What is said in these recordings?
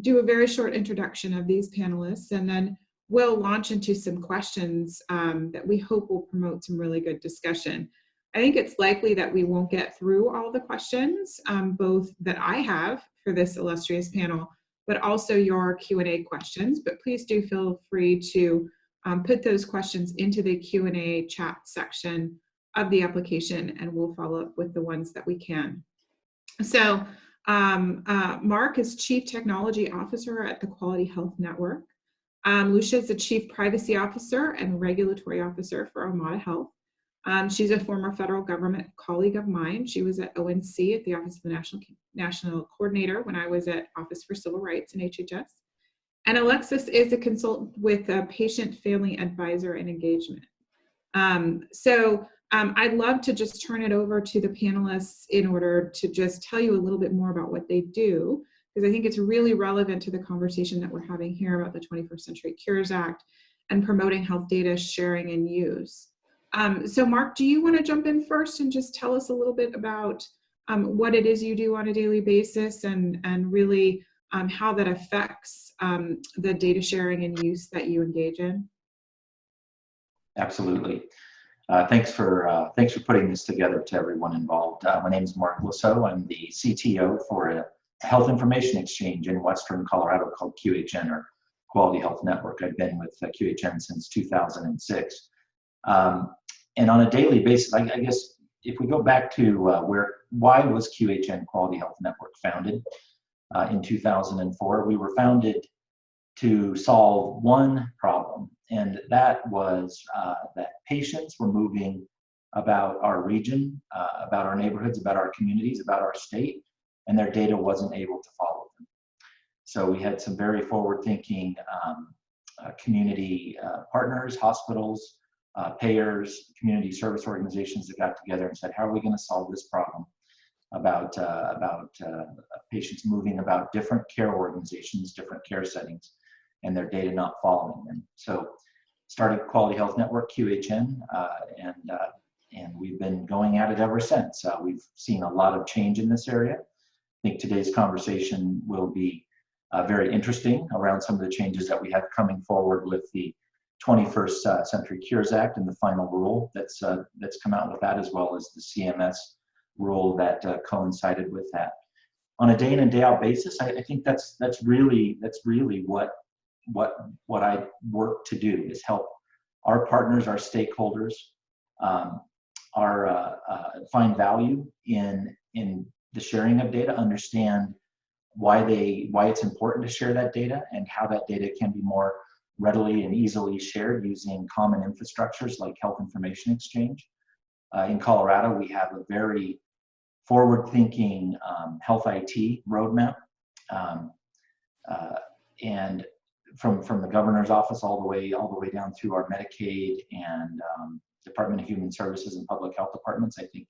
do a very short introduction of these panelists, and then we'll launch into some questions that we hope will promote some really good discussion. I think it's likely that we won't get through all the questions, both that I have for this illustrious panel, but also your Q&A questions. But please do feel free to put those questions into the Q&A chat section of the application, and we'll follow up with the ones that we can. So Marc is Chief Technology Officer at the Quality Health Network. Lucia is the Chief Privacy Officer and Regulatory Officer for Omada Health. She's a former federal government colleague of mine. She was at ONC at the Office of the National Coordinator when I was at Office for Civil Rights in HHS. And Alexis is a consultant with Patient Family Advisor and Engagement. I'd love to just turn it over to the panelists in order to just tell you a little bit more about what they do, because I think it's really relevant to the conversation that we're having here about the 21st Century Cures Act and promoting health data sharing and use. So Marc, do you want to jump in first and just tell us a little bit about what it is you do on a daily basis and really how that affects the data sharing and use that you engage in? Absolutely. Thanks for putting this together to everyone involved. My name is Marc Lassaux. I'm the CTO for a health information exchange in Western Colorado called QHN, or Quality Health Network. I've been with QHN since 2006. And on a daily basis, I guess if we go back to why was QHN Quality Health Network founded in 2004? We were founded to solve one problem, and that was that patients were moving about our region, about our neighborhoods, about our communities, about our state, and their data wasn't able to follow them. So we had some very forward-thinking community partners, hospitals, payers, community service organizations that got together and said, how are we going to solve this problem about patients moving about different care organizations, different care settings, and their data not following them? So started Quality Health Network, QHN, and we've been going at it ever since. We've seen a lot of change in this area. I think today's conversation will be very interesting around some of the changes that we have coming forward with the 21st Century Cures Act and the final rule that's come out with that, as well as the CMS rule that coincided with that. On a day in and day out basis, I think that's really what I work to do, is help our partners, our stakeholders, find value in the sharing of data, understand why it's important to share that data, and how that data can be more readily and easily shared using common infrastructures like health information exchange. In Colorado, we have a very forward-thinking health IT roadmap, and from the governor's office all the way down through our Medicaid and Department of Human Services and public health departments. I think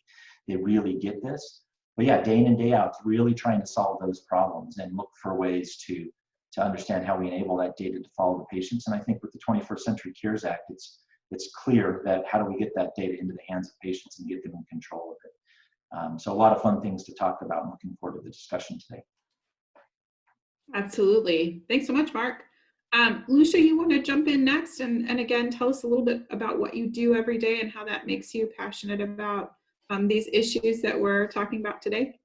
they really get this. But yeah, day in and day out, it's really trying to solve those problems and look for ways to understand how we enable that data to follow the patients. And I think with the 21st Century Cures Act, it's clear that how do we get that data into the hands of patients and get them in control of it. So a lot of fun things to talk about. I'm looking forward to the discussion today. Absolutely. Thanks so much, Marc. Lucia, you want to jump in next and again, tell us a little bit about what you do every day and how that makes you passionate about these issues that we're talking about today?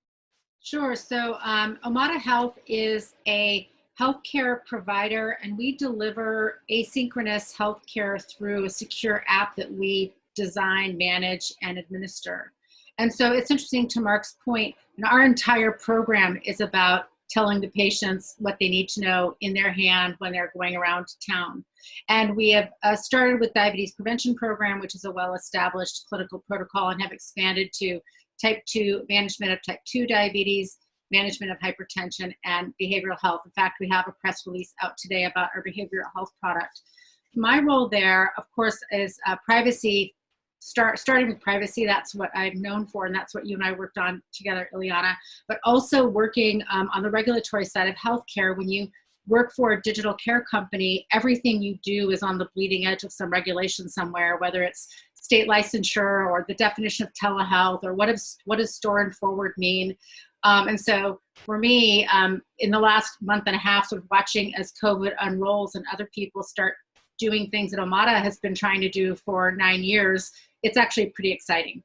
Sure. So Omada Health is a healthcare provider, and we deliver asynchronous healthcare through a secure app that we design, manage, and administer. And so it's interesting, to Marc's point, and our entire program is about telling the patients what they need to know in their hand when they're going around town. And we have started with diabetes prevention program, which is a well-established clinical protocol, and have expanded to type 2 management of type 2 diabetes, management of hypertension, and behavioral health. In fact, we have a press release out today about our behavioral health product. My role there, of course, is privacy. Starting with privacy, that's what I'm known for, and that's what you and I worked on together, Ileana, but also working on the regulatory side of healthcare. When you work for a digital care company, everything you do is on the bleeding edge of some regulation somewhere, whether it's state licensure or the definition of telehealth, or what does store and forward mean. And so for me, in the last month and a half, sort of watching as COVID unrolls and other people start doing things that Omada has been trying to do for 9 years, it's actually pretty exciting.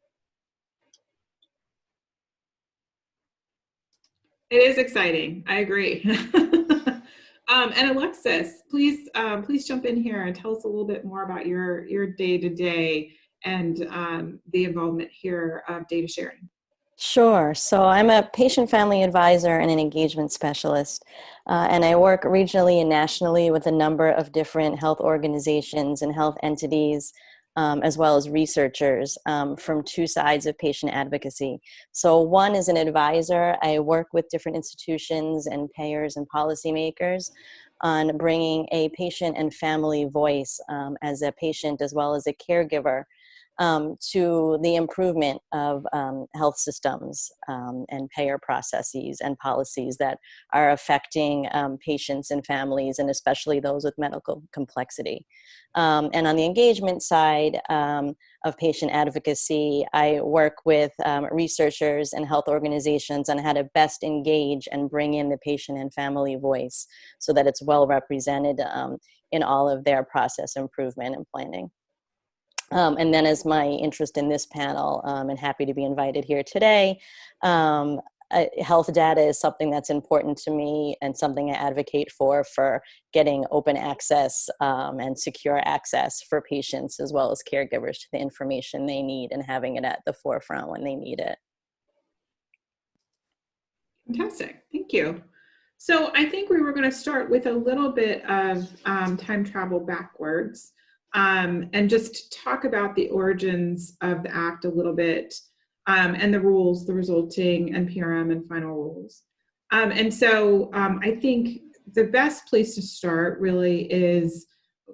It is exciting. I agree. And Alexis, please jump in here and tell us a little bit more about your day-to-day and the involvement here of data sharing. Sure. So I'm a patient family advisor and an engagement specialist, and I work regionally and nationally with a number of different health organizations and health entities, as well as researchers from two sides of patient advocacy. So one is an advisor. I work with different institutions and payers and policymakers on bringing a patient and family voice as a patient as well as a caregiver to the improvement of health systems and payer processes and policies that are affecting patients and families, and especially those with medical complexity. And on the engagement side of patient advocacy, I work with researchers and health organizations on how to best engage and bring in the patient and family voice so that it's well represented in all of their process improvement and planning. And then as my interest in this panel, and happy to be invited here today, health data is something that's important to me and something I advocate for getting open access and secure access for patients as well as caregivers to the information they need and having it at the forefront when they need it. Fantastic. Thank you. So I think we were going to start with a little bit of time travel backwards. And just talk about the origins of the Act a little bit, and the rules, the resulting NPRM and final rules. And so I think the best place to start really is,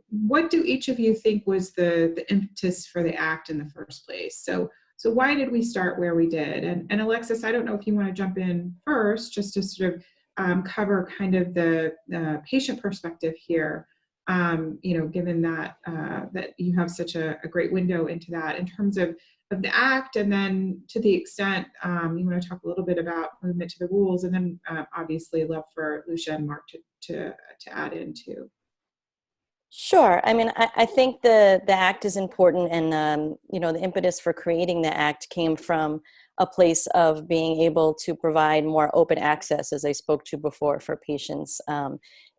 what do each of you think was the impetus for the Act in the first place? So why did we start where we did? And Alexis, I don't know if you want to jump in first, just to sort of cover kind of the patient perspective here. Given that that you have such a great window into that in terms of the Act, and then to the extent you want to talk a little bit about movement to the rules, and then obviously love for Lucia and Marc to add in too. Sure. I mean, I think the Act is important, and the impetus for creating the Act came from a place of being able to provide more open access, as I spoke to before, for patients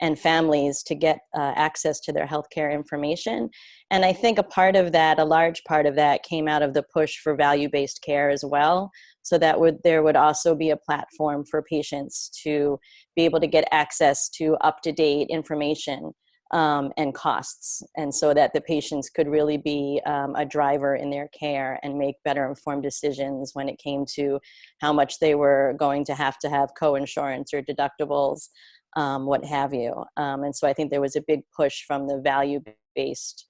and families to get access to their healthcare information. And I think a large part of that came out of the push for value-based care as well. So that there would also be a platform for patients to be able to get access to up-to-date information and costs, and so that the patients could really be a driver in their care and make better informed decisions when it came to how much they were going to have co-insurance or deductibles, what have you. And so I think there was a big push from the value-based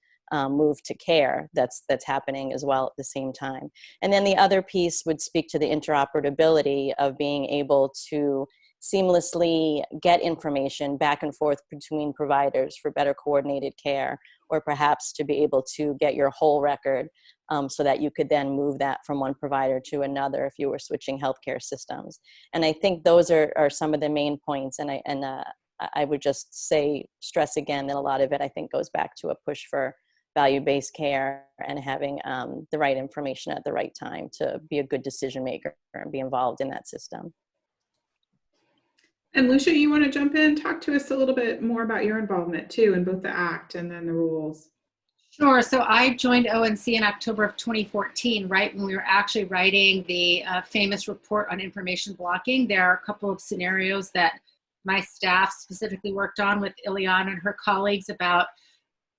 move to care that's happening as well at the same time. And then the other piece would speak to the interoperability of being able to seamlessly get information back and forth between providers for better coordinated care, or perhaps to be able to get your whole record so that you could then move that from one provider to another if you were switching healthcare systems. And I think those are some of the main points. And I would just stress again that a lot of it, I think, goes back to a push for value-based care and having the right information at the right time to be a good decision maker and be involved in that system. And Lucia, you want to jump in, talk to us a little bit more about your involvement too in both the Act and then the rules. Sure. So I joined ONC in October of 2014, right when we were actually writing the famous report on information blocking. There are a couple of scenarios that my staff specifically worked on with Iliana and her colleagues about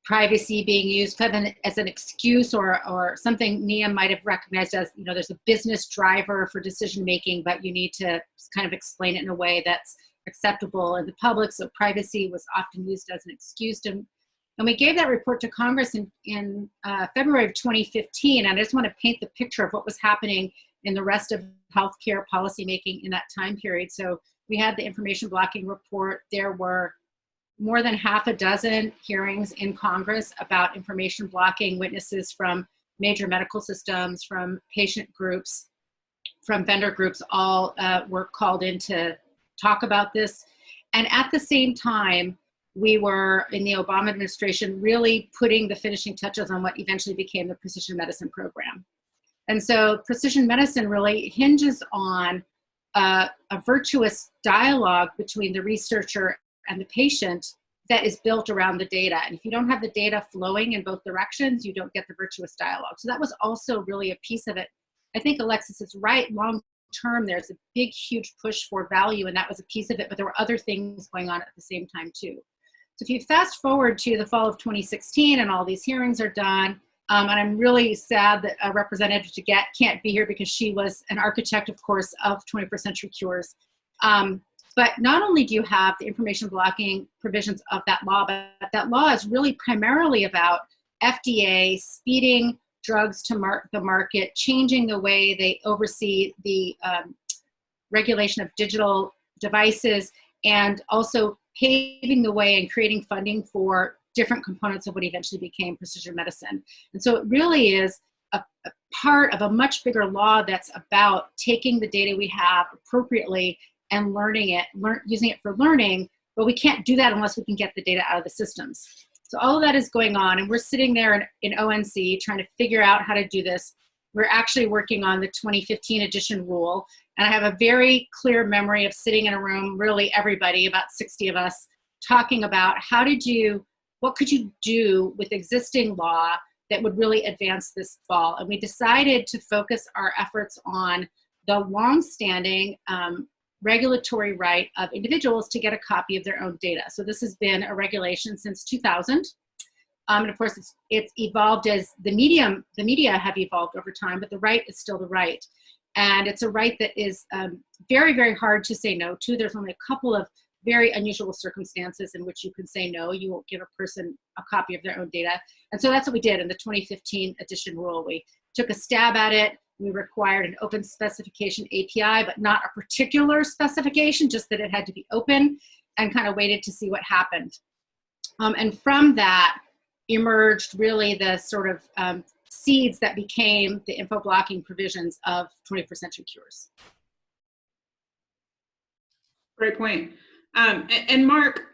privacy being used kind of as an excuse or something Nia might have recognized as, there's a business driver for decision making, but you need to kind of explain it in a way that's acceptable in the public. So privacy was often used as an excuse. And we gave that report to Congress in February of 2015. And I just want to paint the picture of what was happening in the rest of healthcare policymaking in that time period. So we had the information blocking report. There were more than half a dozen hearings in Congress about information blocking, witnesses from major medical systems, from patient groups. from vendor groups all were called in to talk about this. And at the same time, we were, in the Obama administration, really putting the finishing touches on what eventually became the precision medicine program. And so precision medicine really hinges on a virtuous dialogue between the researcher and the patient that is built around the data. And if you don't have the data flowing in both directions, you don't get the virtuous dialogue. So that was also really a piece of it. I think Alexis is right. Long term, there's a big, huge push for value, and that was a piece of it, but there were other things going on at the same time too. So if you fast forward to the fall of 2016 and all these hearings are done, and I'm really sad that Representative DeGette can't be here because she was an architect, of course, of 21st Century Cures. But not only do you have the information blocking provisions of that law, but that law is really primarily about FDA speeding drugs to the market, changing the way they oversee the regulation of digital devices, and also paving the way and creating funding for different components of what eventually became precision medicine. And so it really is a part of a much bigger law that's about taking the data we have appropriately and learning it, using it for learning, but we can't do that unless we can get the data out of the systems. So all of that is going on, and we're sitting there in ONC trying to figure out how to do this. We're actually working on the 2015 edition rule, and I have a very clear memory of sitting in a room, really everybody, about 60 of us, talking about what could you do with existing law that would really advance this ball. And we decided to focus our efforts on the longstanding regulatory right of individuals to get a copy of their own data. So this has been a regulation since 2000. And of course, it's evolved as the media have evolved over time, but the right is still the right. And it's a right that is very, very hard to say no to. There's only a couple of very unusual circumstances in which you can say no. You won't give a person a copy of their own data. And so that's what we did in the 2015 edition rule. We took a stab at it. We required an open specification API, but not a particular specification, just that it had to be open, and kind of waited to see what happened. And from that emerged really the sort of seeds that became the info blocking provisions of 21st Century Cures. Great point. And Marc,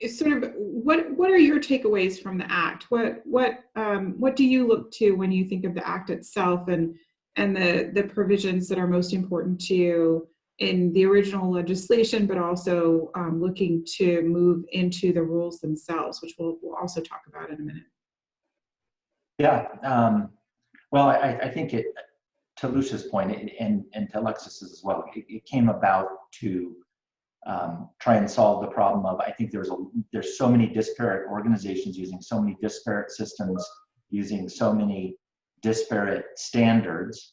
is sort of what are your takeaways from the Act? What do you look to when you think of the Act itself and the provisions that are most important to you in the original legislation, but also looking to move into the rules themselves, which we'll also talk about in a minute. Yeah, well, I think to Lucia's point, and to Alexis's as well, it came about to try and solve the problem of, I think there's so many disparate organizations using so many disparate systems, using so many disparate standards,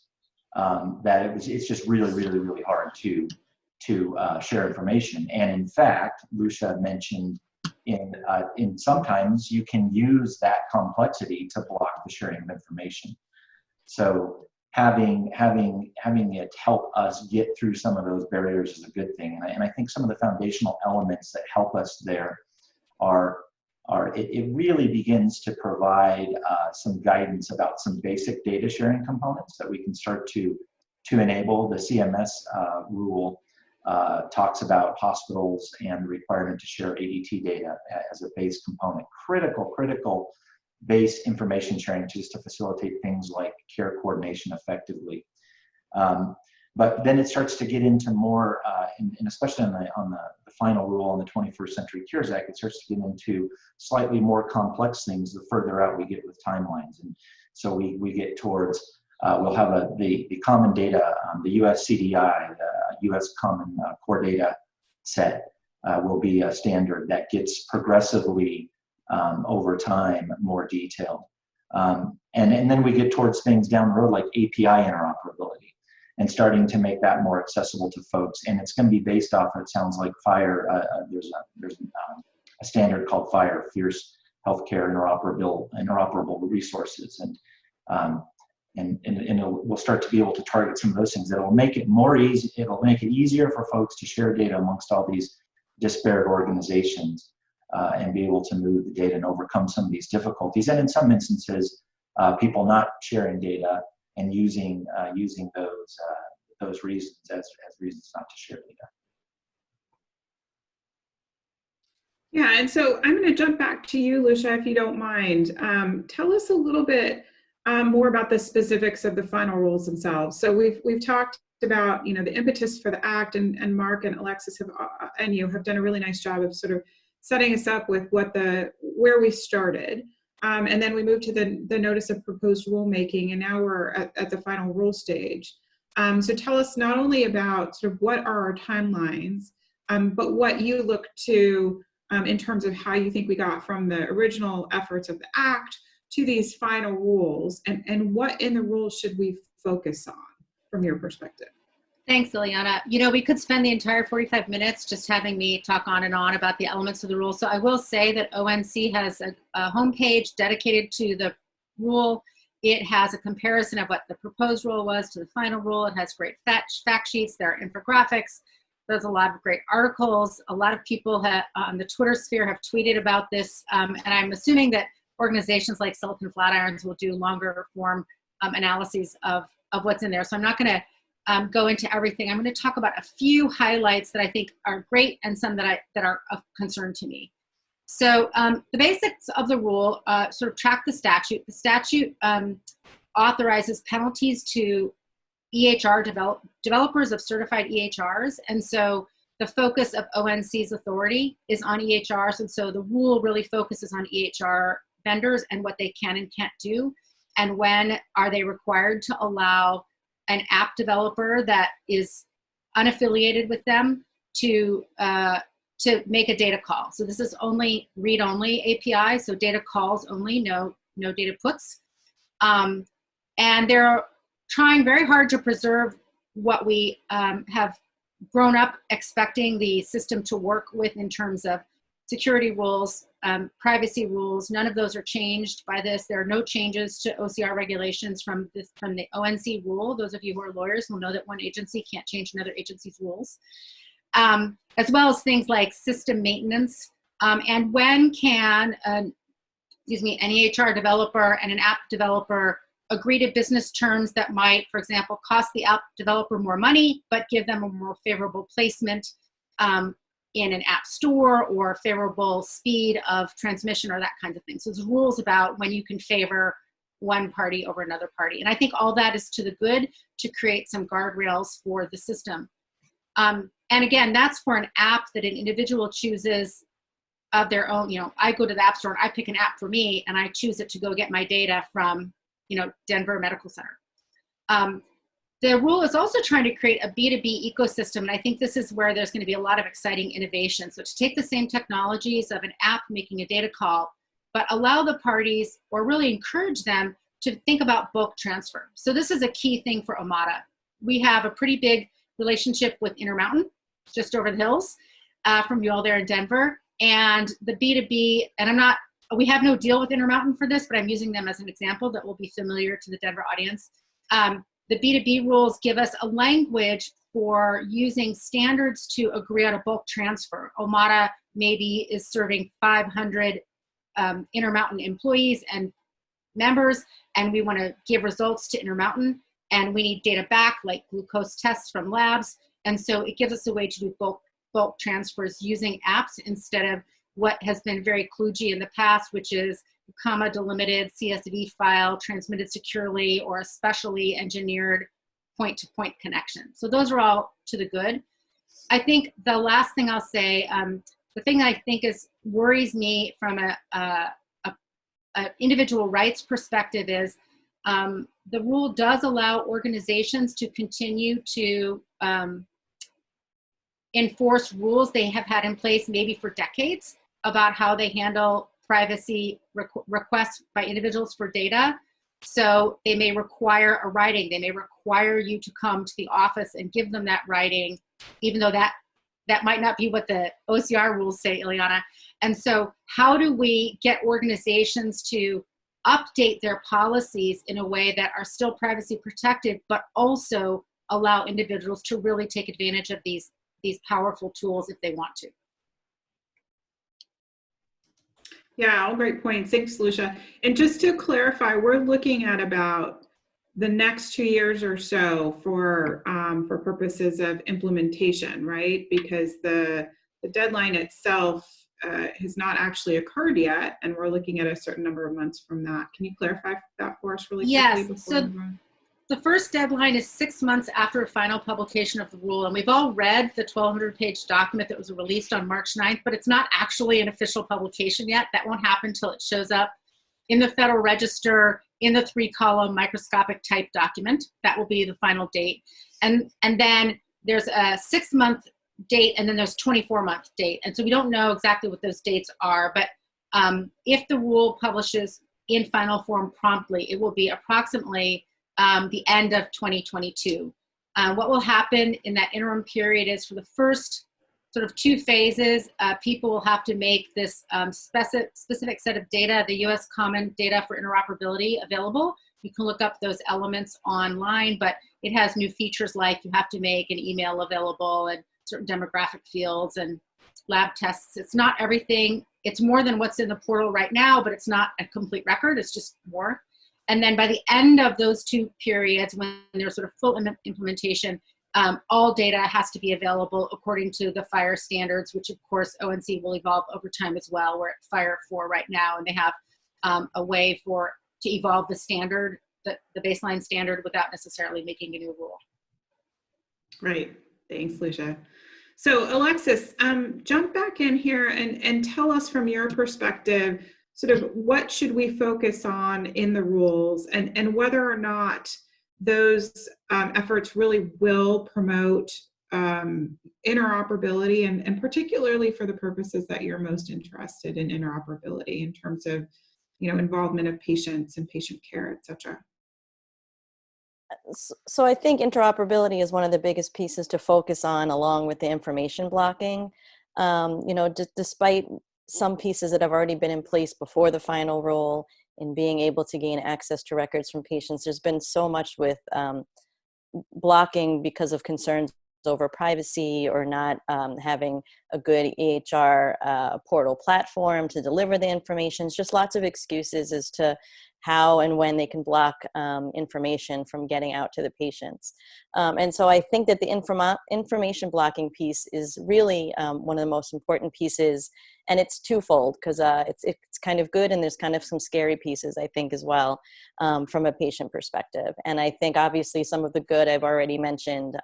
that it's just really, really, really hard to share information. And in fact, Lucia mentioned in sometimes you can use that complexity to block the sharing of information. So having it help us get through some of those barriers is a good thing. And I think some of the foundational elements that help us there are it really begins to provide some guidance about some basic data sharing components that we can start to enable. The CMS rule talks about hospitals and the requirement to share ADT data as a base component. Critical base information sharing just to facilitate things like care coordination effectively. But then it starts to get into more, and especially on the final rule on the 21st Century Cures Act, it starts to get into slightly more complex things the further out we get with timelines. And so we get towards, we'll have the common data, the US CDI, the US Common Core Data Set will be a standard that gets progressively over time more detailed. And then we get towards things down the road like API interoperability, and starting to make that more accessible to folks. And it's going to be based off, it sounds like FHIR. There's a standard called FHIR, Fierce Healthcare Interoperable Resources, and we'll start to be able to target some of those things. That'll make it more easy. It'll make it easier for folks to share data amongst all these disparate organizations, and be able to move the data and overcome some of these difficulties. And in some instances, people not sharing data and using those reasons as reasons not to share data. Yeah, and so I'm going to jump back to you, Lucia, if you don't mind. Tell us a little bit more about the specifics of the final rules themselves. So we've talked about, you know, the impetus for the act, and Marc and Alexis have and you have done a really nice job of sort of setting us up with where we started, and then we moved to the notice of proposed rulemaking, and now we're at the final rule stage. So tell us not only about sort of what are our timelines, but what you look to in terms of how you think we got from the original efforts of the act to these final rules, and what in the rules should we focus on from your perspective? Thanks, Ileana. You know, we could spend the entire 45 minutes just having me talk on and on about the elements of the rule. So I will say that ONC has a homepage dedicated to the rule. It has a comparison of what the proposed rule was to the final rule. It has great fact sheets. There are infographics. There's a lot of great articles. A lot of people on the Twitter sphere have tweeted about this. And I'm assuming that organizations like Silicon Flatirons will do longer form analyses of what's in there. So I'm not going to go into everything. I'm going to talk about a few highlights that I think are great and some that are of concern to me. So the basics of the rule sort of track the statute. The statute authorizes penalties to EHR developers of certified EHRs. And so the focus of ONC's authority is on EHRs. And so the rule really focuses on EHR vendors and what they can and can't do. And when are they required to allow an app developer that is unaffiliated with them to make a data call. So this is only read-only API, so data calls only, no data puts. And they're trying very hard to preserve what we have grown up expecting the system to work with in terms of security rules, privacy rules. None of those are changed by this. There are no changes to OCR regulations from the ONC rule. Those of you who are lawyers will know that one agency can't change another agency's rules, as well as things like system maintenance. And when can an EHR developer and an app developer agree to business terms that might, for example, cost the app developer more money, but give them a more favorable placement in an app store or favorable speed of transmission or that kind of thing. So there's rules about when you can favor one party over another party. And I think all that is to the good to create some guardrails for the system. And again, that's for an app that an individual chooses of their own. You know, I go to the app store and I pick an app for me and I choose it to go get my data from, you know, Denver Medical Center. The rule is also trying to create a B2B ecosystem, and I think this is where there's going to be a lot of exciting innovation. So to take the same technologies of an app making a data call, but allow the parties, or really encourage them, to think about bulk transfer. So this is a key thing for Omada. We have a pretty big relationship with Intermountain, just over the hills from you all there in Denver. And the B2B, and we have no deal with Intermountain for this, but I'm using them as an example that will be familiar to the Denver audience. The B2B rules give us a language for using standards to agree on a bulk transfer. Omada maybe is serving 500 Intermountain employees and members, and we want to give results to Intermountain, and we need data back, like glucose tests from labs. And so it gives us a way to do bulk transfers using apps instead of what has been very kludgy in the past, which is comma delimited CSV file transmitted securely or a specially engineered point-to-point connection. So those are all to the good. I think the last thing I'll say, the thing that I think worries me from a individual rights perspective is the rule does allow organizations to continue to enforce rules they have had in place maybe for decades about how they handle privacy requests by individuals for data. So they may require a writing. They may require you to come to the office and give them that writing, even though that might not be what the OCR rules say, Ileana. And so how do we get organizations to update their policies in a way that are still privacy protected, but also allow individuals to really take advantage of these powerful tools if they want to? Yeah, all great points. Thanks, Lucia. And just to clarify, we're looking at about the next 2 years or so for purposes of implementation, right? Because the deadline itself has not actually occurred yet, and we're looking at a certain number of months from that. Can you clarify that for us really quickly? Yes. Before So the first deadline is 6 months after final publication of the rule. And we've all read the 1,200-page document that was released on March 9th, but it's not actually an official publication yet. That won't happen until it shows up in the Federal Register in the 3-column microscopic type document. That will be the final date. And then there's a 6-month date, and then there's 24-month date. And so we don't know exactly what those dates are, but if the rule publishes in final form promptly, it will be approximately the end of 2022. What will happen in that interim period is, for the first sort of 2 phases, people will have to make this specific set of data, the U.S. Common Data for Interoperability, available. You can look up those elements online, but it has new features like you have to make an email available and certain demographic fields and lab tests. It's not everything. It's more than what's in the portal right now, but it's not a complete record. It's just more. And then by the end of those 2 periods, when there's sort of full implementation, all data has to be available according to the FHIR standards, which of course ONC will evolve over time as well. We're at FHIR 4 right now, and they have a way to evolve the standard, the baseline standard, without necessarily making a new rule. Right. Thanks, Lucia. So Alexis, jump back in here and tell us from your perspective, sort of what should we focus on in the rules, and whether or not those efforts really will promote interoperability, and particularly for the purposes that you're most interested in interoperability in terms of, involvement of patients and patient care, et cetera. So I think interoperability is one of the biggest pieces to focus on, along with the information blocking. Despite some pieces that have already been in place before the final rule in being able to gain access to records from patients, there's been so much with blocking because of concerns over privacy, or not having a good EHR portal platform to deliver the information. It's just lots of excuses as to how and when they can block information from getting out to the patients. And so I think that the information blocking piece is really one of the most important pieces, and it's twofold, because it's kind of good, and there's kind of some scary pieces, I think, as well, from a patient perspective. And I think obviously some of the good I've already mentioned,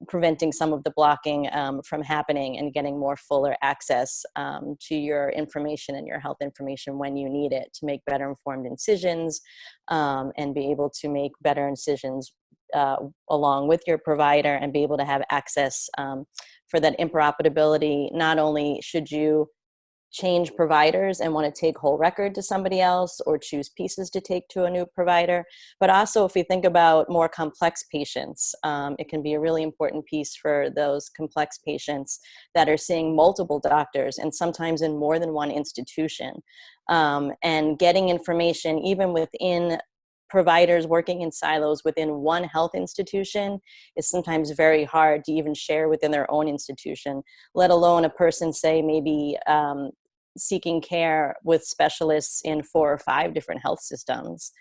preventing some of the blocking from happening, and getting more fuller access to your information and your health information when you need it, to make better informed incisions, and be able to make better incisions along with your provider, and be able to have access for that interoperability. Not only should you change providers and want to take whole record to somebody else, or choose pieces to take to a new provider, but also if we think about more complex patients, it can be a really important piece for those complex patients that are seeing multiple doctors, and sometimes in more than one institution, and getting information even within providers working in silos within one health institution is sometimes very hard to even share within their own institution, let alone a person, say, maybe seeking care with specialists in 4 or 5 different health systems,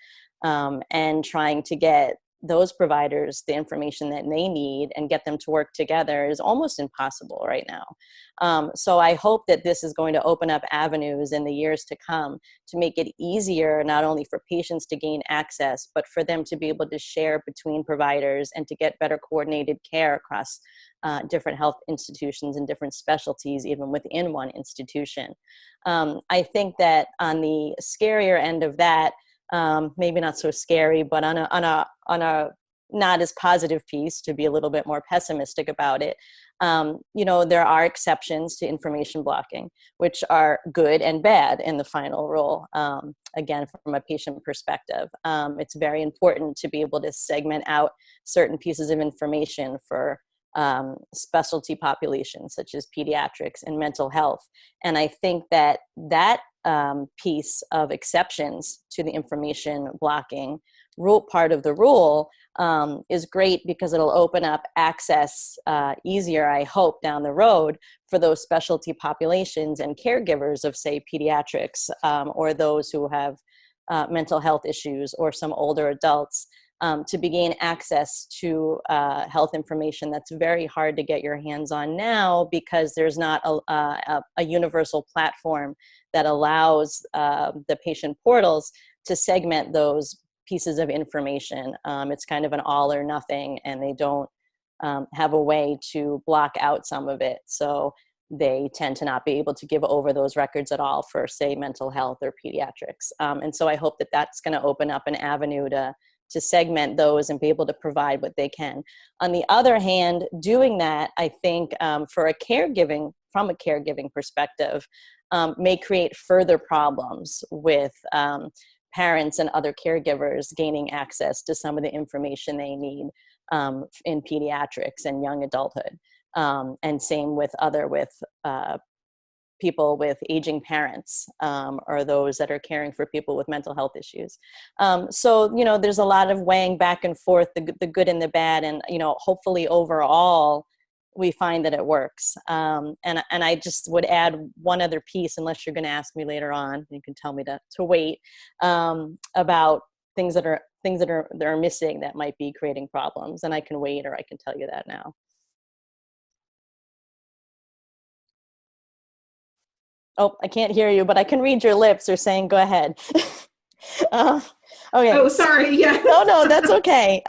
and trying to get those providers the information that they need and get them to work together is almost impossible right now. So I hope that this is going to open up avenues in the years to come to make it easier, not only for patients to gain access, but for them to be able to share between providers, and to get better coordinated care across different health institutions and different specialties, even within one institution. I think that on the scarier end of that, maybe not so scary, but on a not as positive piece, to be a little bit more pessimistic about it, there are exceptions to information blocking, which are good and bad in the final rule. Again, from a patient perspective, it's very important to be able to segment out certain pieces of information for specialty populations such as pediatrics and mental health. And I think that piece of exceptions to the information blocking part of the rule is great, because it'll open up access easier, I hope, down the road for those specialty populations and caregivers of, say, pediatrics, or those who have mental health issues or some older adults to gain access to health information that's very hard to get your hands on now because there's not a universal platform that allows the patient portals to segment those pieces of information. It's kind of an all or nothing, and they don't have a way to block out some of it. So they tend to not be able to give over those records at all for, say, mental health or pediatrics. And so I hope that that's going to open up an avenue to segment those and be able to provide what they can. On the other hand, doing that, I think from a caregiving perspective, may create further problems with parents and other caregivers gaining access to some of the information they need in pediatrics and young adulthood. And same with people with aging parents or those that are caring for people with mental health issues. So, there's a lot of weighing back and forth, the good and the bad, and, hopefully overall, we find that it works. And I just would add one other piece, unless you're going to ask me later on, you can tell me to wait, about things that are missing that might be creating problems. And I can wait, or I can tell you that now. Oh, I can't hear you, but I can read your lips. You're saying, go ahead. Okay. Oh, sorry. Yeah. No, that's okay.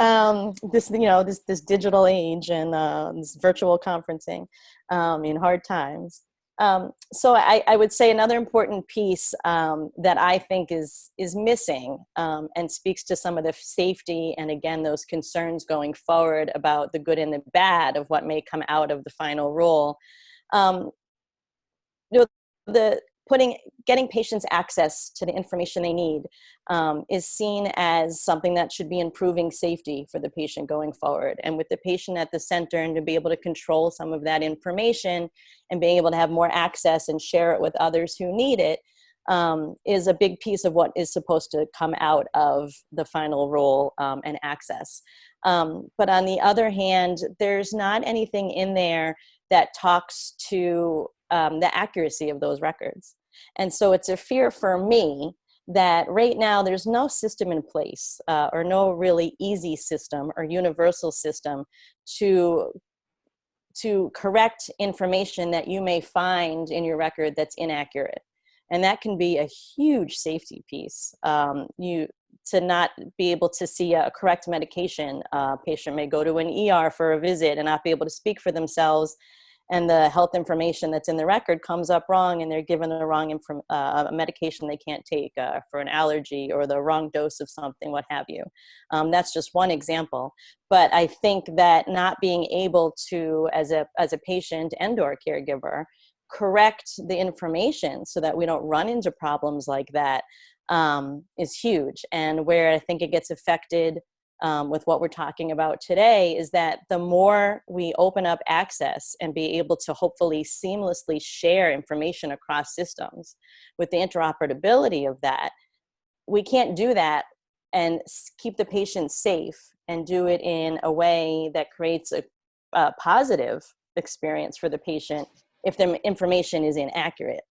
This digital age and this virtual conferencing in hard times. So I would say another important piece that I think is missing and speaks to some of the safety and, again, those concerns going forward about the good and the bad of what may come out of the final rule. Getting patients access to the information they need is seen as something that should be improving safety for the patient going forward. And with the patient at the center, and to be able to control some of that information and being able to have more access and share it with others who need it is a big piece of what is supposed to come out of the final rule and access. But on the other hand, there's not anything in there that talks to the accuracy of those records. And so it's a fear for me that right now there's no system in place or no really easy system or universal system to correct information that you may find in your record that's inaccurate. And that can be a huge safety piece. To not be able to see a correct medication. A patient may go to an ER for a visit and not be able to speak for themselves, and the health information that's in the record comes up wrong, and they're given the wrong medication they can't take for an allergy, or the wrong dose of something, what have you. That's just one example. But I think that not being able to, as a patient and or caregiver, correct the information so that we don't run into problems like that is huge. And where I think it gets affected with what we're talking about today is that the more we open up access and be able to hopefully seamlessly share information across systems with the interoperability of that, we can't do that and keep the patient safe and do it in a way that creates a positive experience for the patient if the information is inaccurate.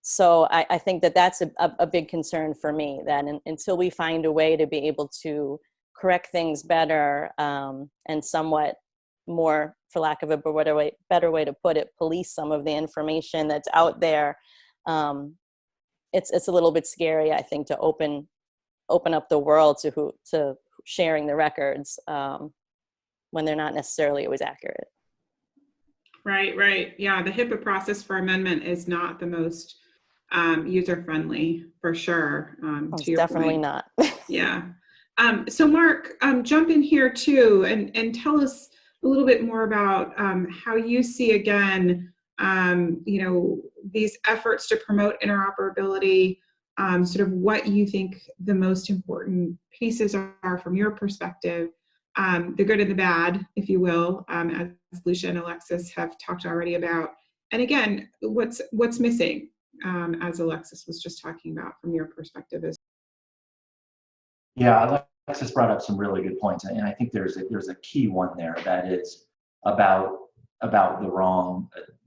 So I think that that's a big concern for me, that until we find a way to be able to correct things better and somewhat more, for lack of a better way to put it, police some of the information that's out there, it's a little bit scary, I think, to open up the world to sharing the records when they're not necessarily always accurate. Right. Yeah, the HIPAA process for amendment is not the most user-friendly, for sure. It's definitely not. Yeah. So Marc, jump in here too and tell us a little bit more about how you see, again, these efforts to promote interoperability, sort of what you think the most important pieces are from your perspective, the good and the bad, if you will, as Lucia and Alexis have talked already about. And again, what's missing, as Alexis was just talking about from your perspective. Yeah, Alexis brought up some really good points, and I think there's a key one there that is about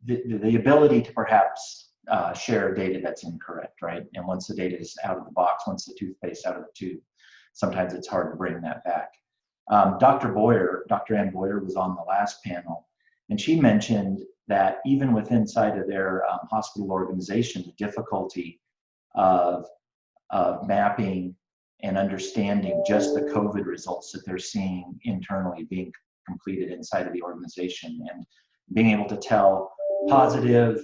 the ability to perhaps share data that's incorrect, right? And once the data is out of the box, once the toothpaste out of the tube, sometimes it's hard to bring that back. Dr. Ann Boyer was on the last panel, and she mentioned that even within inside of their hospital organization, the difficulty of mapping and understanding just the COVID results that they're seeing internally being completed inside of the organization, and being able to tell positive,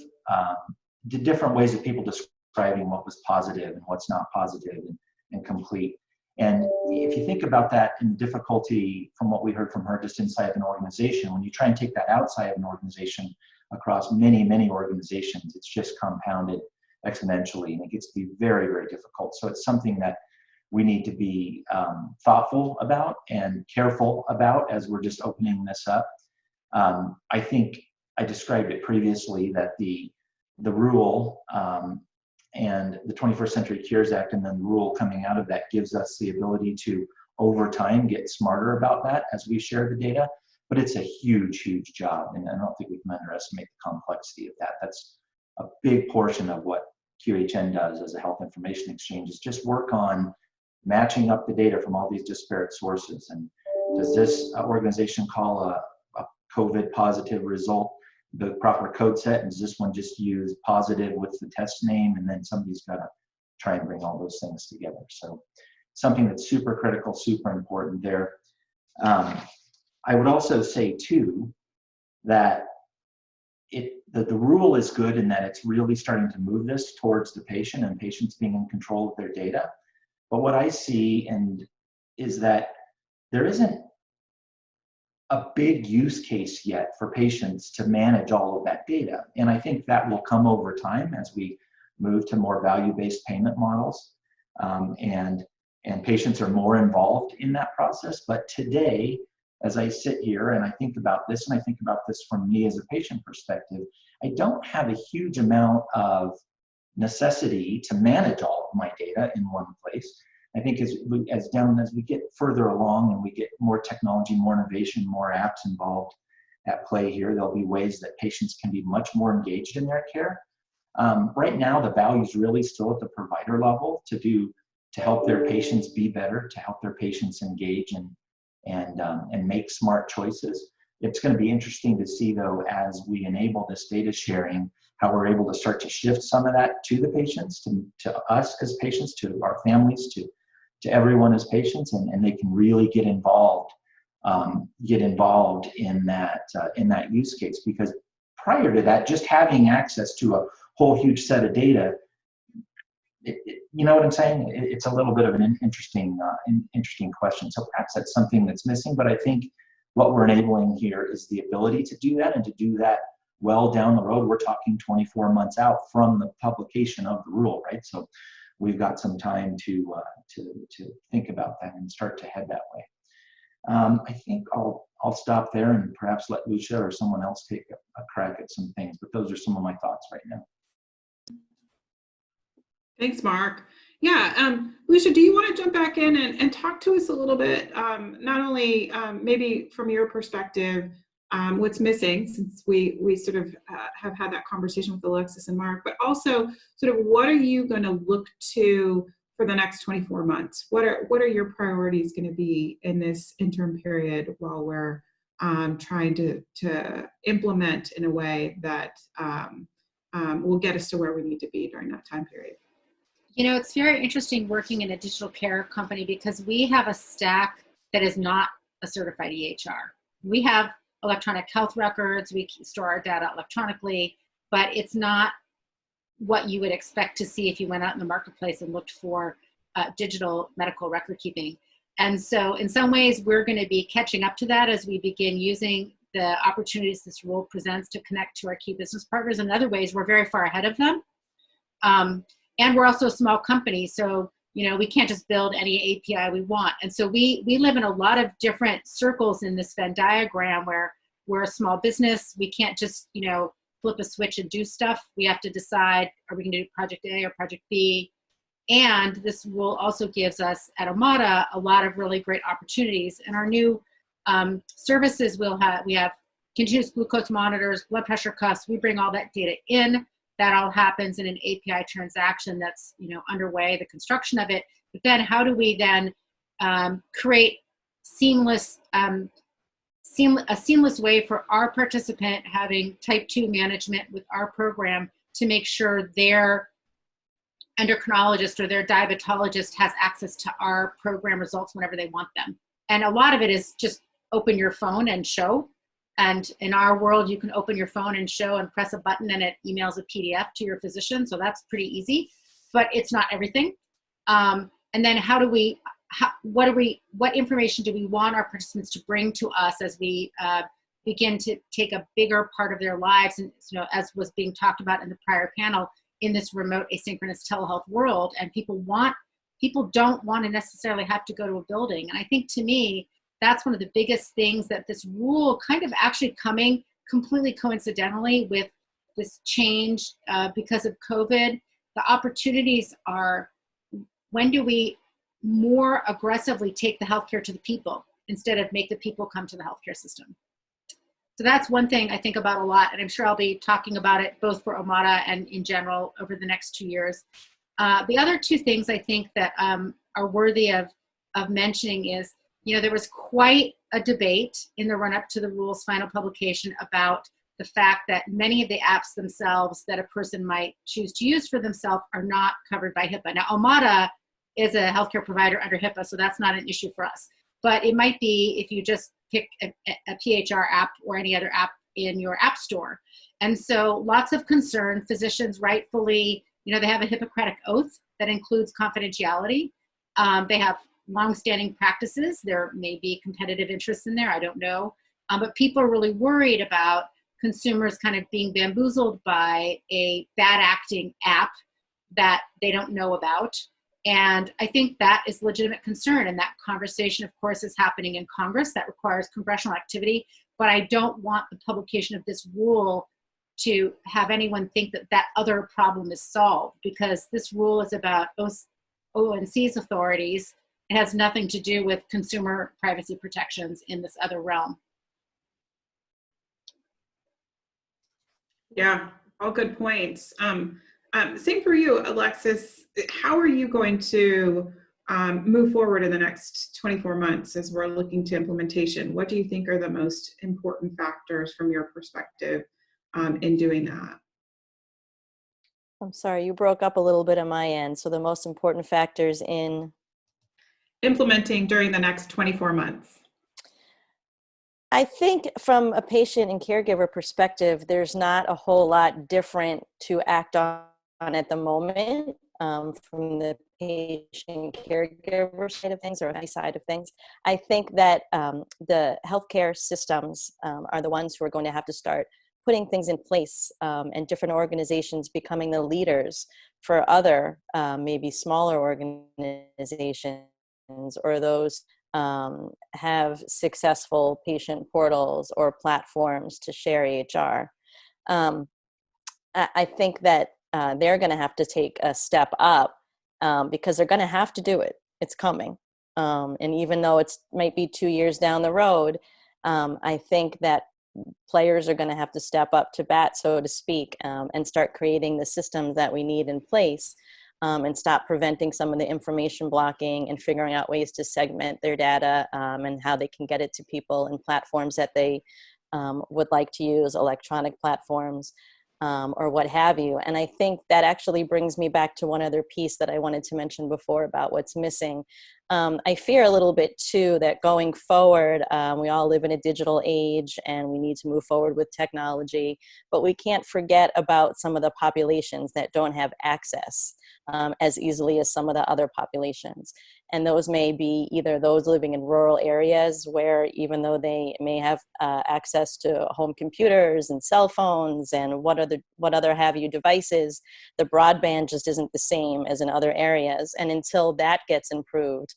the different ways of people describing what was positive and what's not positive and complete. And if you think about that in difficulty from what we heard from her just inside of an organization, when you try and take that outside of an organization across many, many organizations, it's just compounded exponentially, and it gets to be very, very difficult. So it's something that we need to be thoughtful about and careful about as we're just opening this up. I think I described it previously that the rule and the 21st Century Cures Act and then the rule coming out of that gives us the ability to, over time, get smarter about that as we share the data. But it's a huge, huge job, and I don't think we can underestimate the complexity of that. That's a big portion of what QHN does as a health information exchange, is just work on matching up the data from all these disparate sources. And does this organization call a COVID positive result the proper code set, and does this one just use positive with the test name? And then somebody's got to try and bring all those things together. So something that's super critical, super important there. I would also say too that the rule is good in that it's really starting to move this towards the patient and patients being in control of their data. But what I see is that there isn't a big use case yet for patients to manage all of that data. And I think that will come over time as we move to more value-based payment models, and patients are more involved in that process. But today, as I sit here and I think about this, and I think about this from me as a patient perspective, I don't have a huge amount of necessity to manage all of my data in one place. I think as we get further along and we get more technology, more innovation, more apps involved at play here, there'll be ways that patients can be much more engaged in their care. Right now, the value is really still at the provider level to help their patients be better, to help their patients engage and make smart choices. It's going to be interesting to see, though, as we enable this data sharing, how we're able to start to shift some of that to the patients, to us as patients, to our families, to everyone as patients, and they can really get involved in that use case. Because prior to that, just having access to a whole huge set of data, you know what I'm saying? It's a little bit of an interesting question. So perhaps that's something that's missing, but I think what we're enabling here is the ability to do that, and to do that well down the road. We're talking 24 months out from the publication of the rule, right? So we've got some time to think about that and start to head that way. I think I'll stop there and perhaps let Lucia or someone else take a crack at some things, but those are some of my thoughts right now. Thanks, Mark. Yeah, Lucia, do you want to jump back in and talk to us a little bit, not only maybe from your perspective, what's missing, since we sort of have had that conversation with Alexis and Mark, but also sort of what are you going to look to for the next 24 months? What are your priorities going to be in this interim period while we're trying to implement in a way that will get us to where we need to be during that time period? You know, it's very interesting working in a digital care company because we have a stack that is not a certified EHR. We have electronic health records, we store our data electronically, but it's not what you would expect to see if you went out in the marketplace and looked for digital medical record keeping. And so in some ways, we're going to be catching up to that as we begin using the opportunities this rule presents to connect to our key business partners. In other ways, we're very far ahead of them. And we're also a small company, so we can't just build any API we want. And so we live in a lot of different circles in this Venn diagram where we're a small business. We can't just flip a switch and do stuff. We have to decide, are we going to do project A or project B? And this rule also gives us at Omada a lot of really great opportunities. And our new services we have continuous glucose monitors, blood pressure cuffs. We bring all that data in. that all happens in an API transaction that's, underway, the construction of it. But then how do we then create a seamless way for our participant having type 2 management with our program to make sure their endocrinologist or their diabetologist has access to our program results whenever they want them. And a lot of it is just open your phone and show. And in our world, you can open your phone and show and press a button and it emails a PDF to your physician. So that's pretty easy, but it's not everything. And then what information do we want our participants to bring to us as we begin to take a bigger part of their lives? And as was being talked about in the prior panel, in this remote asynchronous telehealth world, and people don't want to necessarily have to go to a building. And I think, to me, that's one of the biggest things, that this rule kind of actually coming completely coincidentally with this change because of COVID. The opportunities are, when do we more aggressively take the healthcare to the people instead of make the people come to the healthcare system? So that's one thing I think about a lot, and I'm sure I'll be talking about it both for Omada and in general over the next 2 years. The other two things I think that are worthy of mentioning is, there was quite a debate in the run-up to the rule's final publication about the fact that many of the apps themselves that a person might choose to use for themselves are not covered by HIPAA. Now, Omada is a healthcare provider under HIPAA, so that's not an issue for us. But it might be if you just pick a PHR app or any other app in your app store. And so lots of concern, physicians rightfully, they have a Hippocratic oath that includes confidentiality. They have longstanding practices. There may be competitive interests in there, I don't know. But people are really worried about consumers kind of being bamboozled by a bad acting app that they don't know about. And I think that is legitimate concern. And that conversation, of course, is happening in Congress. That requires congressional activity. But I don't want the publication of this rule to have anyone think that that other problem is solved, because this rule is about ONC's authorities. It has nothing to do with consumer privacy protections in this other realm. Yeah, all good points. Same for you, Alexis. How are you going to move forward in the next 24 months as we're looking to implementation? What do you think are the most important factors from your perspective in doing that? I'm sorry, you broke up a little bit on my end. So the most important factors in implementing during the next 24 months. I think from a patient and caregiver perspective, there's not a whole lot different to act on at the moment from the patient caregiver side of things, or any side of things. I think that the healthcare systems are the ones who are going to have to start putting things in place, and different organizations becoming the leaders for other maybe smaller organizations, or those have successful patient portals or platforms to share EHR. I think that they're going to have to take a step up because they're going to have to do it. It's coming. And even though it might be 2 years down the road, I think that players are going to have to step up to bat, so to speak, and start creating the systems that we need in place. And stop preventing some of the information blocking and figuring out ways to segment their data and how they can get it to people and platforms that they would like to use, electronic platforms or what have you. And I think that actually brings me back to one other piece that I wanted to mention before about what's missing. I fear a little bit too that going forward, we all live in a digital age and we need to move forward with technology, but we can't forget about some of the populations that don't have access as easily as some of the other populations. And those may be either those living in rural areas where, even though they may have access to home computers and cell phones and what other have you devices, the broadband just isn't the same as in other areas. And until that gets improved,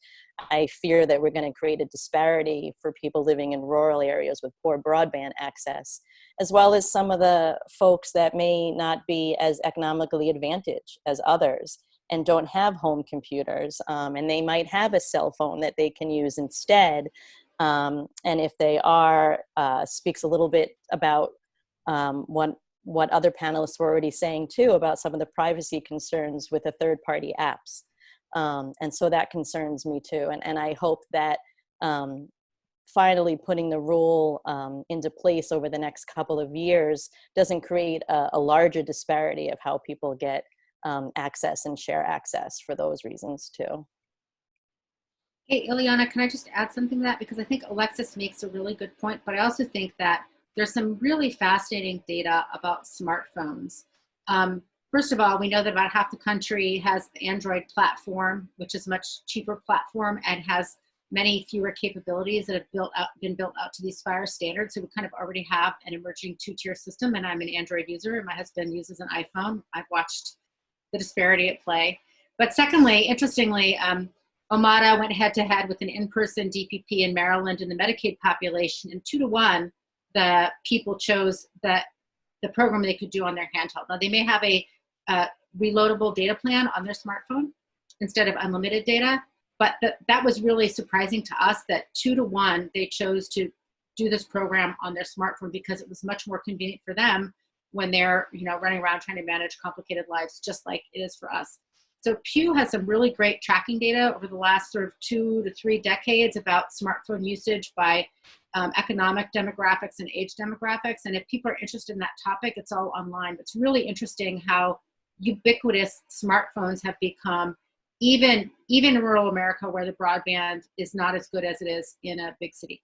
I fear that we're going to create a disparity for people living in rural areas with poor broadband access, as well as some of the folks that may not be as economically advantaged as others and don't have home computers, and they might have a cell phone that they can use instead. And if they are, speaks a little bit about what what other panelists were already saying too about some of the privacy concerns with the third-party apps. And so that concerns me too. And I hope that finally putting the rule into place over the next couple of years doesn't create a larger disparity of how people get access and share access for those reasons too. Hey, Ileana, can I just add something to that? Because I think Alexis makes a really good point, but I also think that there's some really fascinating data about smartphones. First of all, we know that about half the country has the Android platform, which is a much cheaper platform and has many fewer capabilities that have been built out to these FHIR standards. So we kind of already have an emerging two-tier system, and I'm an Android user, and my husband uses an iPhone. I've watched the disparity at play. But secondly, interestingly, Omada went head-to-head with an in-person DPP in Maryland in the Medicaid population, and 2-to-1, the people chose the program they could do on their handheld. Now, they may have a reloadable data plan on their smartphone instead of unlimited data, but that was really surprising to us that 2-to-1, they chose to do this program on their smartphone because it was much more convenient for them when they're running around trying to manage complicated lives, just like it is for us. So Pew has some really great tracking data over the last sort of 2 to 3 decades about smartphone usage by economic demographics and age demographics. And if people are interested in that topic, it's all online. It's really interesting how ubiquitous smartphones have become, even in rural America where the broadband is not as good as it is in a big city.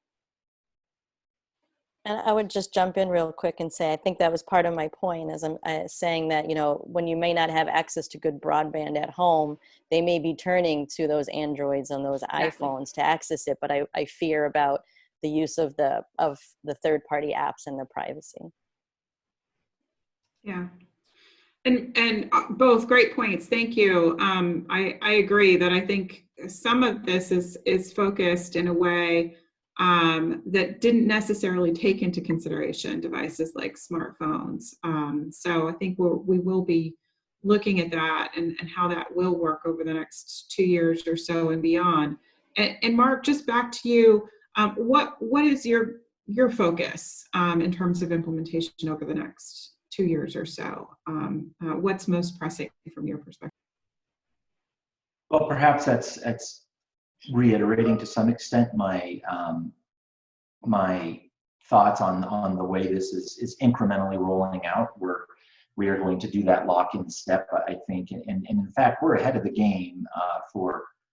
And I would just jump in real quick and say, I think that was part of my point, as I'm saying that, when you may not have access to good broadband at home, they may be turning to those Androids and those iPhones to access it. But I fear about the use of the third-party apps and the privacy. Yeah. And both great points. Thank you. I agree that I think some of this is focused in a way that didn't necessarily take into consideration devices like smartphones. So I think we will be looking at that and how that will work over the next 2 years or so and beyond. And Marc, just back to you. What is your focus in terms of implementation over the next 2 years or so? What's most pressing from your perspective? Well, perhaps that's reiterating to some extent my my thoughts on the way this is incrementally rolling out. We are going to do that lock-in step, I think, and in fact, we're ahead of the game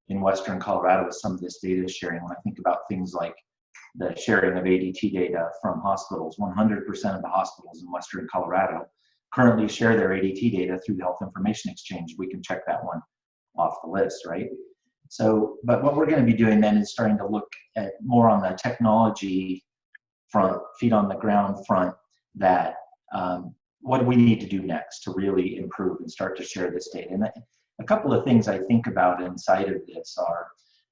in Western Colorado with some of this data sharing. When I think about things like the sharing of ADT data from hospitals, 100% of the hospitals in Western Colorado currently share their ADT data through the Health Information Exchange. We can check that one off the list, right? So, but what we're going to be doing then is starting to look at more on the technology front, feet on the ground front, that what do we need to do next to really improve and start to share this data. And a couple of things I think about inside of this are,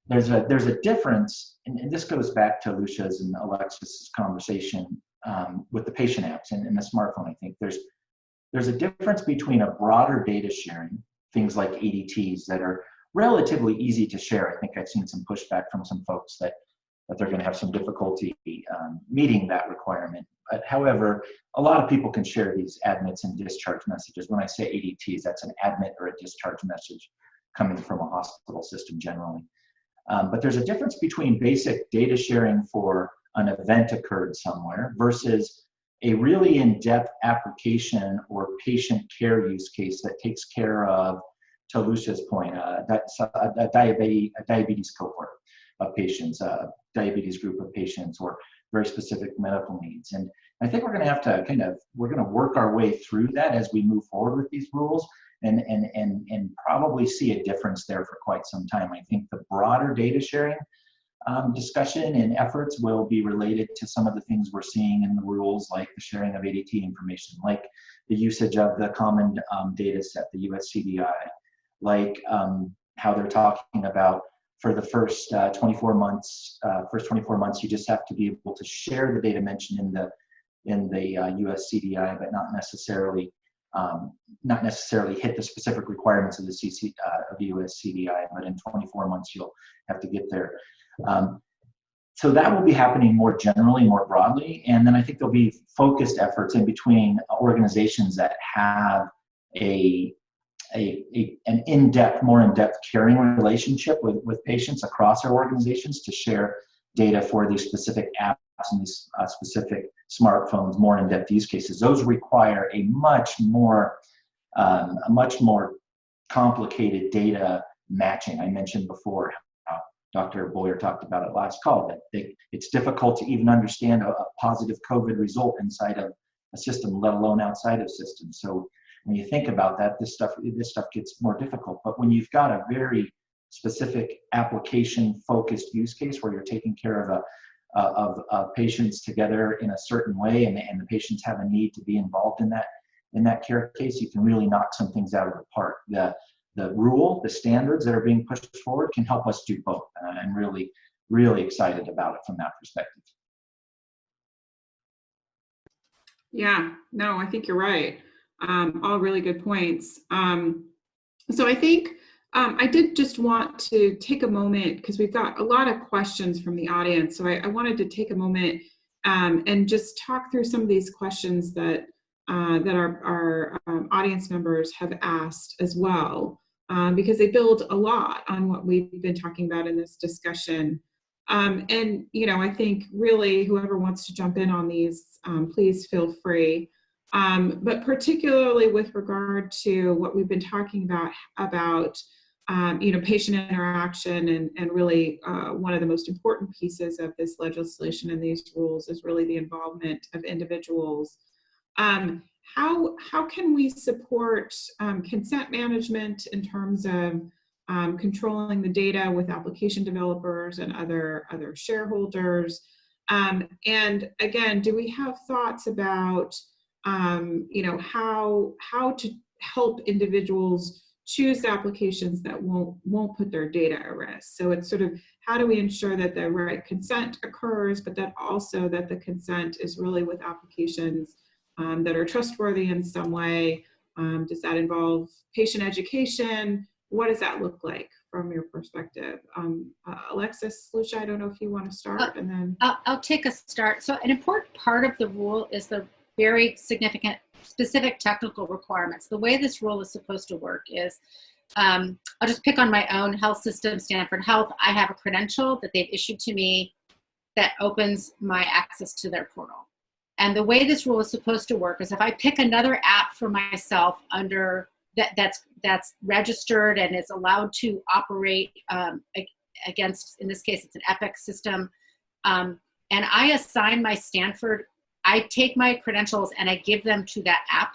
there's a difference, and this goes back to Lucia's and Alexis's conversation with the patient apps and the smartphone. I think there's a difference between a broader data sharing, things like ADTs that are relatively easy to share. I think I've seen some pushback from some folks that they're going to have some difficulty meeting that requirement. But however, a lot of people can share these admits and discharge messages. When I say ADTs, that's an admit or a discharge message coming from a hospital system generally. But there's a difference between basic data sharing for an event occurred somewhere versus a really in-depth application or patient care use case that takes care of, to Lucia's point, that's a diabetes cohort of patients, a diabetes group of patients, or very specific medical needs. And I think we're going to have to we're going to work our way through that as we move forward with these rules, and probably see a difference there for quite some time. I think the broader data sharing discussion and efforts will be related to some of the things we're seeing in the rules, like the sharing of ADT information, like the usage of the common data set, the US CDI, like how they're talking about for the first 24 months, you just have to be able to share the data mentioned in the US CDI, but not necessarily hit the specific requirements of the US CDI. But in 24 months, you'll have to get there. So that will be happening more generally, more broadly. And then I think there'll be focused efforts in between organizations that have an in-depth, more in-depth caring relationship with patients across their organizations to share data for these specific apps and these specific smartphones, more in-depth use cases. Those require a much more complicated data matching. I mentioned before how Dr. Boyer talked about it last call, that it's difficult to even understand a positive COVID result inside of a system, let alone outside of systems. So when you think about that, this stuff gets more difficult. But when you've got a very specific application-focused use case where you're taking care of patients together in a certain way, and the patients have a need to be involved in that care case, you can really knock some things out of the park. The standards that are being pushed forward can help us do both. And I'm really, really excited about it from that perspective. Yeah, no, I think you're right. All really good points. So I think I did just want to take a moment, because we've got a lot of questions from the audience. So I wanted to take a moment and just talk through some of these questions that our audience members have asked as well, because they build a lot on what we've been talking about in this discussion. And, I think really whoever wants to jump in on these, please feel free. But particularly with regard to what we've been talking about patient interaction, and really one of the most important pieces of this legislation and these rules is really the involvement of individuals. How can we support consent management in terms of controlling the data with application developers and other shareholders? And again, do we have thoughts about how to help individuals choose applications that won't put their data at risk? So it's sort of, how do we ensure that the right consent occurs, but that also that the consent is really with applications that are trustworthy in some way? Does that involve patient education? What does that look like from your perspective? Alexis, Lucia, I don't know if you want to start, and then I'll take a start. So an important part of the rule is the very significant specific technical requirements. The way this rule is supposed to work is, I'll just pick on my own health system, Stanford Health. I have a credential that they've issued to me that opens my access to their portal. And the way this rule is supposed to work is, if I pick another app for myself under that's registered and is allowed to operate against, in this case, it's an Epic system, and I assign my Stanford, I take my credentials and I give them to that app.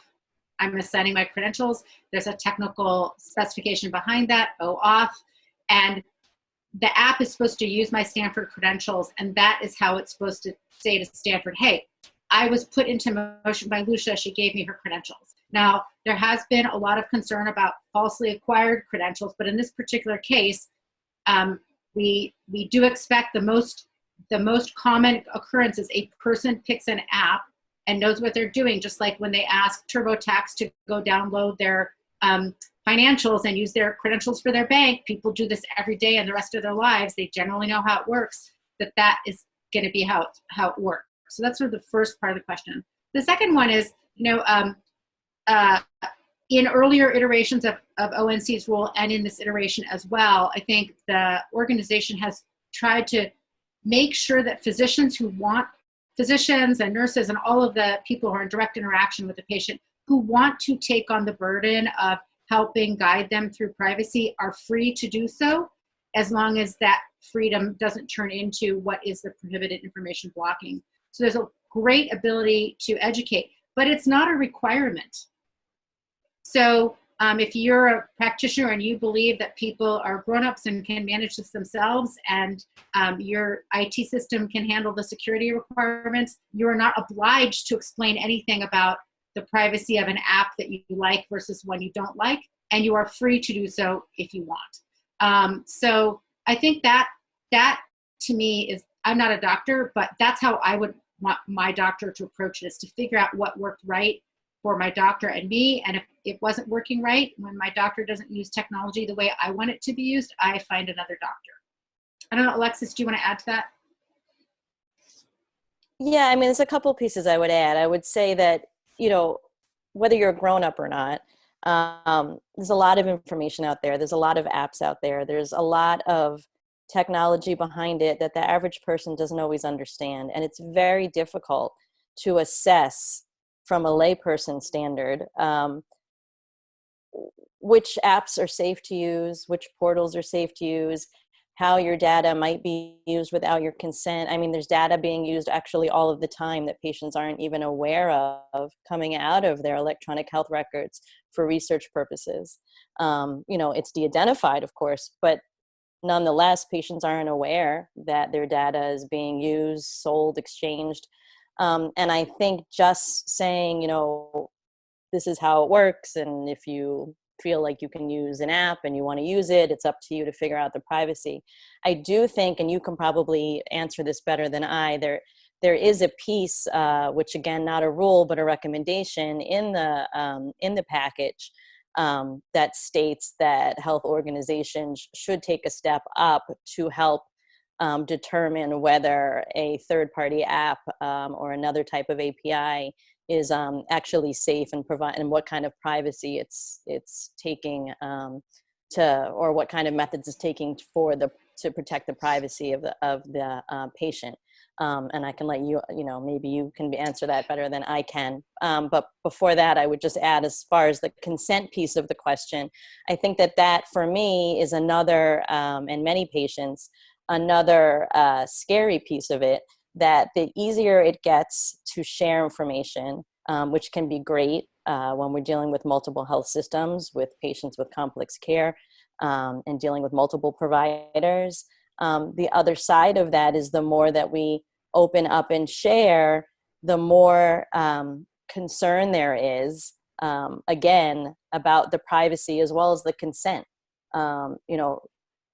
I'm assigning my credentials. There's a technical specification behind that, OAuth, and the app is supposed to use my Stanford credentials, and that is how it's supposed to say to Stanford, hey, I was put into motion by Lucia, she gave me her credentials. Now, there has been a lot of concern about falsely acquired credentials, but in this particular case, we do expect the most common occurrence is a person picks an app and knows what they're doing, just like when they ask TurboTax to go download their financials and use their credentials for their bank. People do this every day and the rest of their lives. They generally know how it works, that is going to be how it works. So that's sort of the first part of the question. The second one is, in earlier iterations of ONC's rule and in this iteration as well, I think the organization has tried to make sure that physicians and nurses and all of the people who are in direct interaction with the patient who want to take on the burden of helping guide them through privacy are free to do so, as long as that freedom doesn't turn into what is the prohibited information blocking. So there's a great ability to educate, but it's not a requirement. So if you're a practitioner and you believe that people are grown-ups and can manage this themselves, and your IT system can handle the security requirements, you're not obliged to explain anything about the privacy of an app that you like versus one you don't like, and you are free to do so if you want. So I think that to me is, I'm not a doctor, but that's how I would want my doctor to approach this, to figure out what worked right for my doctor and me. And if it wasn't working right, when my doctor doesn't use technology the way I want it to be used, I find another doctor. I don't know, Alexis, do you want to add to that? Yeah, I mean, there's a couple pieces I would add. I would say that, you know, whether you're a grown up or not, there's a lot of information out there. There's a lot of apps out there. There's a lot of technology behind it that the average person doesn't always understand. And it's very difficult to assess from a layperson standard which apps are safe to use, which portals are safe to use, how your data might be used without your consent. I mean, there's data being used actually all of the time that patients aren't even aware of coming out of their electronic health records for research purposes. You know, it's de-identified, of course, but nonetheless, patients aren't aware that their data is being used, sold, exchanged. And I think just saying, you know, this is how it works, and if you feel like you can use an app and you want to use it, it's up to you to figure out the privacy. I do think, and you can probably answer this better than I, there is a piece, which again, not a rule, but a recommendation in the package that states that health organizations should take a step up to help determine whether a third-party app or another type of API is actually safe and what kind of privacy it's taking or what kind of methods it's taking to protect the privacy of the patient. And I can let you, maybe you can answer that better than I can. But before that, I would just add, as far as the consent piece of the question, I think that for me is another, and many patients, another scary piece of it, that the easier it gets to share information, which can be great when we're dealing with multiple health systems, with patients with complex care, and dealing with multiple providers. The other side of that is the more that we open up and share, the more concern there is, again, about the privacy as well as the consent.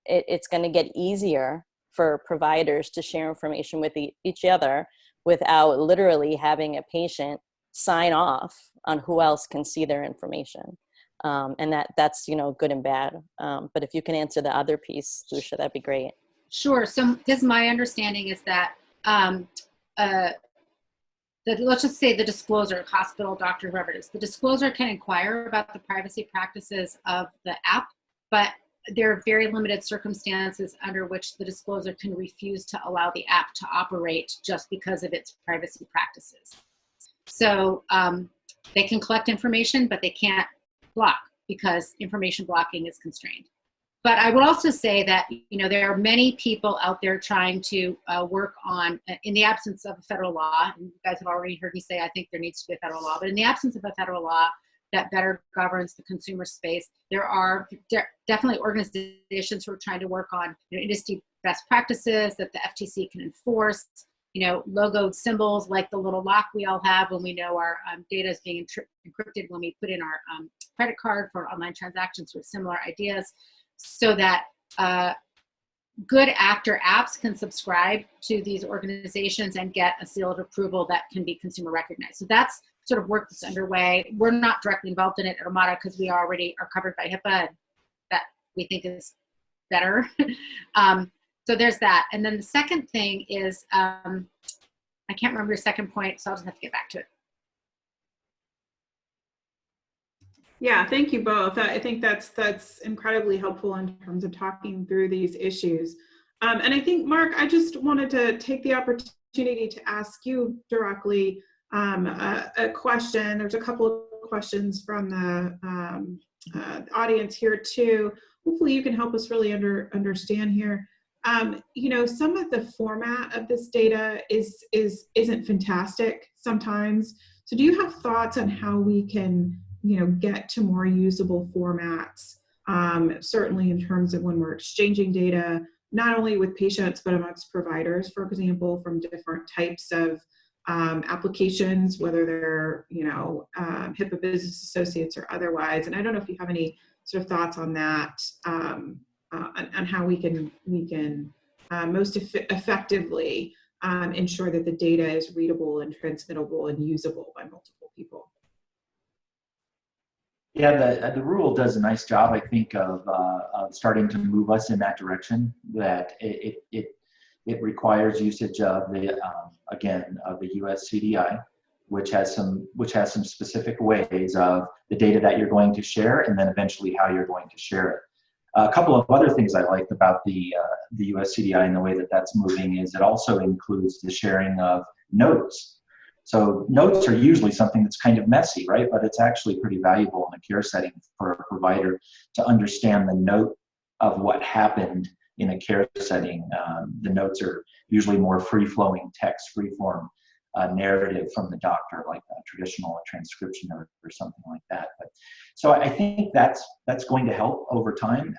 It's going to get easier for providers to share information with each other without literally having a patient sign off on who else can see their information. And that's good and bad. But if you can answer the other piece, Lucia, that'd be great. Sure. So this, my understanding is that let's just say the disclosure, hospital, doctor, whoever it is, the disclosure can inquire about the privacy practices of the app, but there are very limited circumstances under which the disclosure can refuse to allow the app to operate just because of its privacy practices. So they can collect information, but they can't block because information blocking is constrained. But I would also say that, there are many people out there trying to work on, in the absence of a federal law, and you guys have already heard me say I think there needs to be a federal law, but in the absence of a federal law that better governs the consumer space, there are definitely organizations who are trying to work on industry best practices that the FTC can enforce, logoed symbols like the little lock we all have when we know our data is being encrypted when we put in our credit card for online transactions, with similar ideas, so that good actor apps can subscribe to these organizations and get a seal of approval that can be consumer recognized. So that's sort of work that's underway. We're not directly involved in it at Omada because we already are covered by HIPAA, and that we think is better. So there's that. And then the second thing is, I can't remember your second point, so I'll just have to get back to it. Yeah, thank you both. I think that's incredibly helpful in terms of talking through these issues. And I think, Marc, I just wanted to take the opportunity to ask you directly a question. There's a couple of questions from the audience here too. Hopefully you can help us really understand here. Some of the format of this data isn't fantastic sometimes. So do you have thoughts on how we can get to more usable formats, certainly in terms of when we're exchanging data, not only with patients, but amongst providers, for example, from different types of applications, whether they're, HIPAA business associates or otherwise. And I don't know if you have any sort of thoughts on that, on how we can most effectively ensure that the data is readable and transmittable and usable by multiple people. Yeah, the rule does a nice job, I think, of starting to move us in that direction. That it it requires usage of the, again, of the US CDI, which has some specific ways of the data that you're going to share, and then eventually how you're going to share it. A couple of other things I liked about the US CDI and the way that that's moving is it also includes the sharing of notes. So notes are usually something that's kind of messy, right? But it's actually pretty valuable in a care setting for a provider to understand the note of what happened in a care setting. The notes are usually more free-flowing text, free-form narrative from the doctor, like a traditional transcription or something like that. But, so I think that's going to help over time.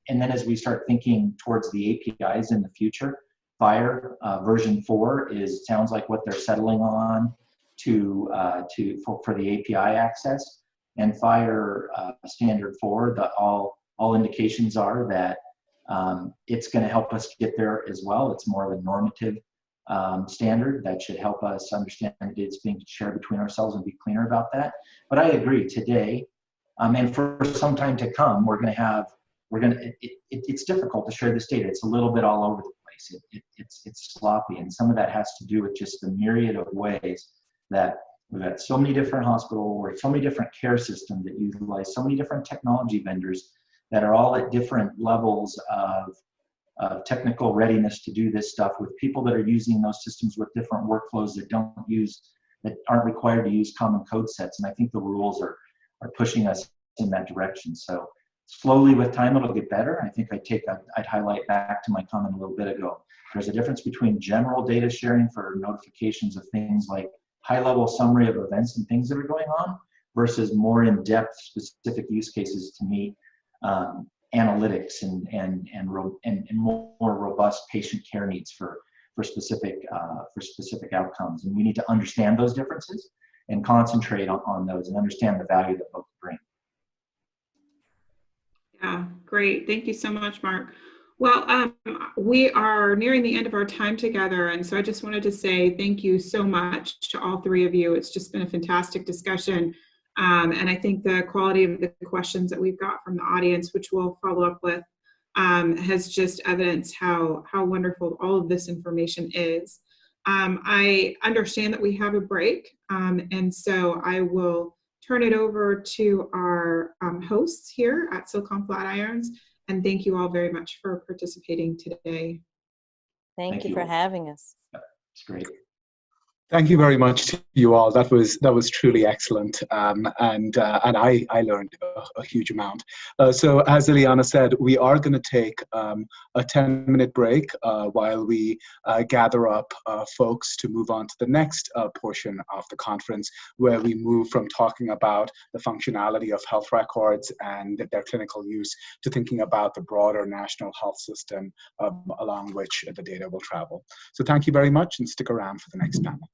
And then as we start thinking towards the APIs in the future, FHIR version 4 sounds like what they're settling on for the API access. And FHIR standard 4, all indications are that it's going to help us get there as well. It's more of a normative standard that should help us understand the data being shared between ourselves and be cleaner about that. But I agree today, and for some time to come, it's difficult to share this data. It's a little bit all over the place. It's sloppy, and some of that has to do with just the myriad of ways that we've got so many different hospitals or so many different care systems that utilize so many different technology vendors that are all at different levels of technical readiness to do this stuff, with people that are using those systems with different workflows that aren't required to use common code sets. And I think the rules are pushing us in that direction. So slowly with time, it'll get better. I think I'd highlight back to my comment a little bit ago. There's a difference between general data sharing for notifications of things like high-level summary of events and things that are going on versus more in-depth specific use cases to meet analytics and more robust patient care needs for specific outcomes. And we need to understand those differences and concentrate on those and understand the value that both bring. Yeah, great. Thank you so much, Mark. Well, we are nearing the end of our time together, and so I just wanted to say thank you so much to all three of you. It's just been a fantastic discussion. And I think the quality of the questions that we've got from the audience, which we'll follow up with, has just evidenced how wonderful all of this information is. I understand that we have a break, and so I will turn it over to our hosts here at Silicon Flatirons, and thank you all very much for participating today. Thank you for having us. It's great. Thank you very much to you all. That was truly excellent, and I learned a huge amount. So as Ileana said, we are going to take a 10-minute break while we gather up folks to move on to the next portion of the conference, where we move from talking about the functionality of health records and their clinical use to thinking about the broader national health system along which the data will travel. So thank you very much, and stick around for the next panel.